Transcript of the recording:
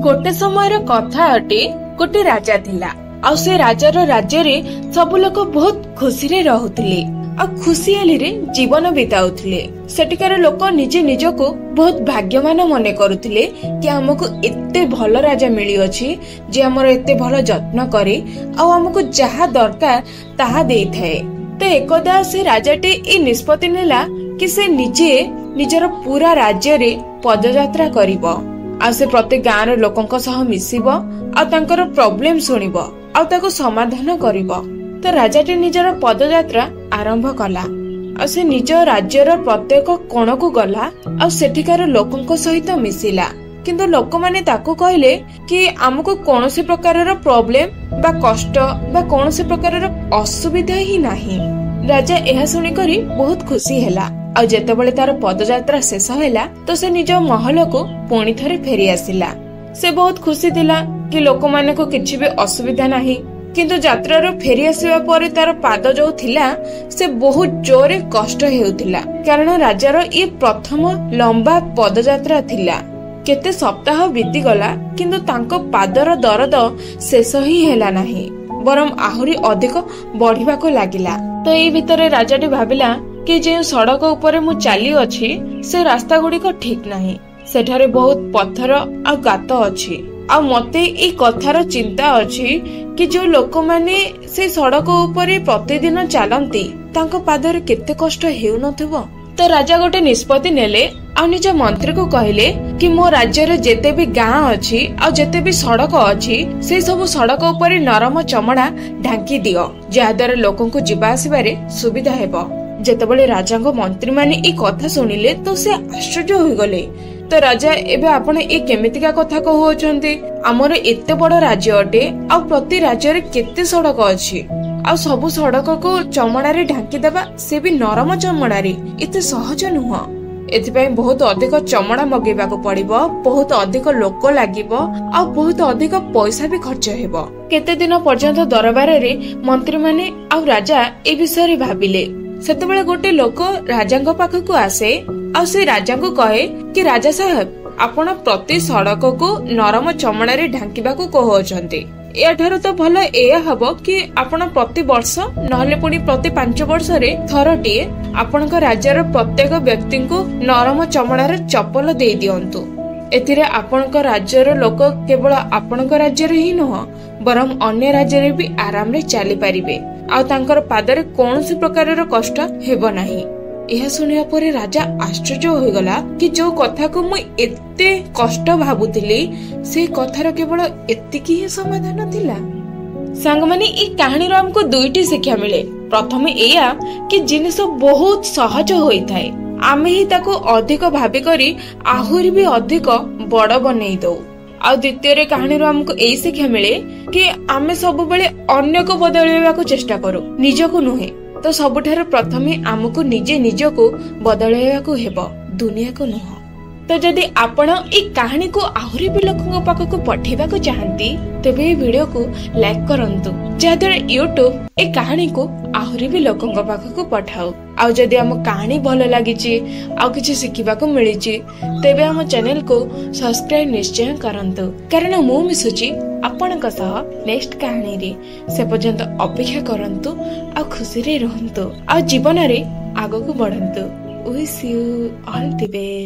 गोटे समय कथा अटे गोटे राजा थिला आ से राजार राज्य रे सब लोक बहुत खुशी रे रहउथिले आ खुशियाली रे जीवन बिताउथिले। सेटिकार लोक निजे निजको बहुत भाग्यमान मने करुथिले कि हमको एते भल राजा मिली अछि जे हमर एते भल जत्न करे आ हमको जहा दरकार ताहा देई थाए। तो एकदा से राजाटे ए निष्पत्ति नेला कि से निजे निजर पूरा राज्य रे पदयात्रा करिवो आ से प्रत्येक गाँव लोकंक सह मिसिबो आ तांकर प्रॉब्लम सुनिबो आ ताको समाधान करिवो। तो राजाटे निजर पदयात्रा आरंभ कला आ से निज राज्यर प्रत्येक कोण को गला आ सेठिकार लोकंक सहित मिसिला। किंतु लोक माने ताको कहले कि हमको कोनोसी प्रकारर प्रॉब्लम बा कष्ट बा कोनोसी प्रकारर असुविधा ही नाही। राजा एहा सुनी करी बहुत खुशी हैला आ जेतेबेले तार पदयात्रा शेष हैला तो से निज महल को पुणी थरे फेरी आसिला। से बहुत खुशी थिला कि लोक माने को किछि भी असुविधा नाही। किंतु यात्रार फेरी आसीबा परे तार पाद जो थिला से बहुत जोरे कष्ट हेउथिला कारण राजार ये प्रथम लंबा पदयात्रा थिला। केते सप्ताह बीती गला किंतु तांको पादर दर्द शेष ही हैला नाही बरम आहुरी अधिक बढ़िबा को लागिला। तो एई भितरे राजाटी भाबिला कि जे सड़क ऊपर मु चाली अछि से रास्ता गुडी को ठीक नाही। सेठारे बहुत पत्थर आ गात अछि आ मते ई कथार चिंता अछि कि जो लोक माने से सड़क ऊपर प्रतिदिन चलंती तांको पादर केते कष्ट हेउ नथबो। तो राजा गोटे निष्पत्ति नेले आ निज मंत्री को कहले कि मो राज्य रे जेते भी गाँ अछि आ जेते भी सड़क अछि से सब सड़क ऊपर नरम चमड़ा ढांकी दियो जहाद्वारा लोकन को जीवा आसिबारे सुविधा हेबो। जेतेबेले राजांको मंत्री माने ई कथा सुनिले तो से आश्चर्य होई गले। तो राजा एबे आपण ए केमितिका कथा कहउछंती हमर एते बड़ राज्य अटे आ प्रति राज्य रे केते सड़क अछि आ सब सड़क को चमड़ा रे ढांकी देबा से भी नरम चमड़ा रे एते सहज नुह। एथिपाई बहुत अधिक चमड़ा मगेबा को पड़िबो बहुत अधिक लोक लागिबो आ बहुत अधिक पैसा भी खर्च हेबो। केते दिन पर्यंत दरबार रे मंत्री माने आ राजा ए विषय रे भाबिले। सेतेबेले गोटे लोक राजांको पाखकु आसे आ से राजांको कहे कि राजा साहब आपण प्रति सड़क को नरम चमड़ा रे ढांकीबा को कहउछंती एठारो तो भलो एया हबो कि आपण प्रति वर्ष नहले पुनी प्रति 5 वर्ष रे थरटिए आपणक राज्यर प्रत्येक व्यक्ति को नरम चमड़ार चप्पल दे दियंतु। एथिरे आपणक राज्यर लोक केवल आपणक राज्य ही नुह बरम अन्य राज्य रे भी आराम रे चली पारिबे आ तांकर पादरे कोनोसी प्रकारर कष्ट हेबो नाही। यह सुनिया परे राजा आश्चर्य हो गला कि जो कथा को मु एते कष्ट भाबुतिली से कथार केवल एतिकी ही समाधान थिला। संग माने ई कहानी रो हमको दुईटी शिक्षा मिले। प्रथमे एया कि जिनिस बहुत सहज होई थाए आमे ही ताको अधिक भाबी करी आहुरी भी अधिक बड़ बनै दो। आ द्वितीय रे कहानी रो हमको एई शिक्षा मिले कि आमे सब बेले अन्य को बदलैबा को चेष्टा करू निजको नुहे। तो सबुठार प्रथमे आमको निजे निजको बदलैबा को हेबो दुनिया को नुह। तो जदि आपण ए कहानी को आहुरी भी लोकन पाखक पठेबा को चाहंती तेबे ए वीडियो को लाइक करंतु जहाद्वारा यूट्यूब ए कहानी को आहुरी भी लोकन पाखक पठाओ। आ जदि हम कहानी भल लागिची आ किछि सिखिबा को मिलिची तेबे हम चैनल को सब्सक्राइब निश्चय करंतु कारण मु मिसुची आपणक सह नेक्स्ट कहानी रे। से पर्यंत अपेक्षा करंतु आ खुशी रे रहंतु आ जीवन रे आगो को बढ़ंतु। Wish you all the best.